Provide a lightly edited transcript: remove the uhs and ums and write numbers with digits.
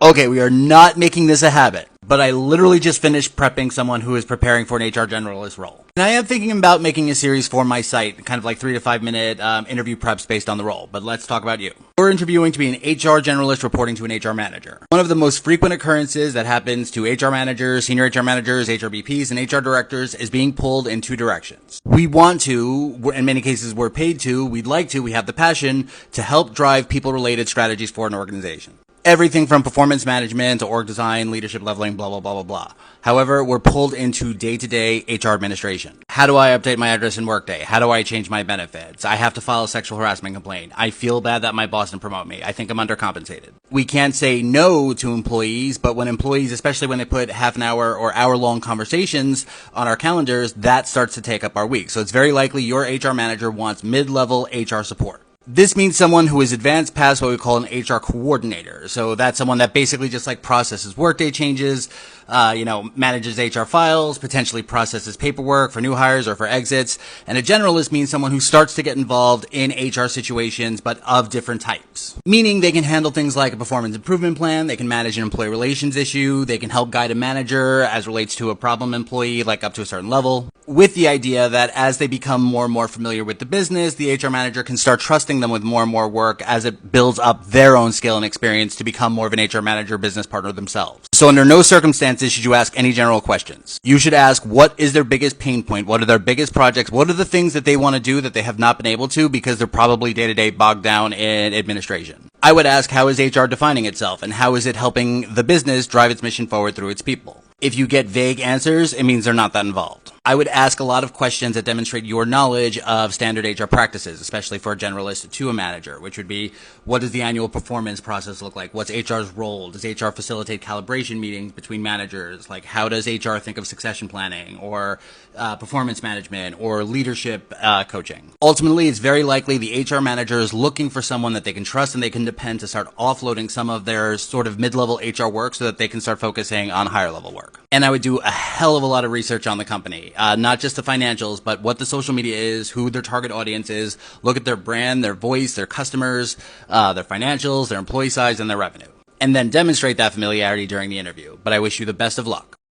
Okay, we are not making this a habit, but I literally just finished prepping someone who is preparing for an HR generalist role. And I am thinking about making a series for my site, kind of like 3 to 5 minute interview preps based on the role. But let's talk about you. We're interviewing to be an HR generalist reporting to an HR manager. One of the most frequent occurrences that happens to HR managers, senior HR managers, HR VPs, and HR directors is being pulled in two directions. We want to, in many cases we're paid to, we'd like to, we have the passion to help drive people-related strategies for an organization. Everything from performance management to org design, leadership leveling, blah, blah, blah, blah, blah. However, we're pulled into day-to-day HR administration. How do I update my address in Workday? How do I change my benefits? I have to file a sexual harassment complaint. I feel bad that my boss didn't promote me. I think I'm undercompensated. We can't say no to employees, but when employees, especially when they put half an hour or hour-long conversations on our calendars, that starts to take up our week. So it's very likely your HR manager wants mid-level HR support. This means someone who is advanced past what we call an HR coordinator. So that's someone that basically just like processes Workday changes, manages HR files, potentially processes paperwork for new hires or for exits. And a generalist means someone who starts to get involved in HR situations, but of different types. Meaning they can handle things like a performance improvement plan, they can manage an employee relations issue, they can help guide a manager as relates to a problem employee, like up to a certain level. With the idea that as they become more and more familiar with the business, the HR manager can start trusting them with more and more work as it builds up their own skill and experience to become more of an HR manager business partner themselves. So under no circumstances should you ask any general questions. You should ask what is their biggest pain point, what are their biggest projects, what are the things that they want to do that they have not been able to because they're probably day-to-day bogged down in administration. I would ask how is HR defining itself and how is it helping the business drive its mission forward through its people. If you get vague answers, it means they're not that involved. I would ask a lot of questions that demonstrate your knowledge of standard HR practices, especially for a generalist to a manager, which would be, what does the annual performance process look like? What's HR's role? Does HR facilitate calibration meetings between managers? Like, how does HR think of succession planning or performance management or leadership coaching? Ultimately, it's very likely the HR manager is looking for someone that they can trust and they can depend to start offloading some of their sort of mid-level HR work so that they can start focusing on higher level work. And I would do a hell of a lot of research on the company. Not just the financials, but what the social media is, who their target audience is, look at their brand, their voice, their customers, their financials, their employee size, and their revenue. And then demonstrate that familiarity during the interview. But I wish you the best of luck.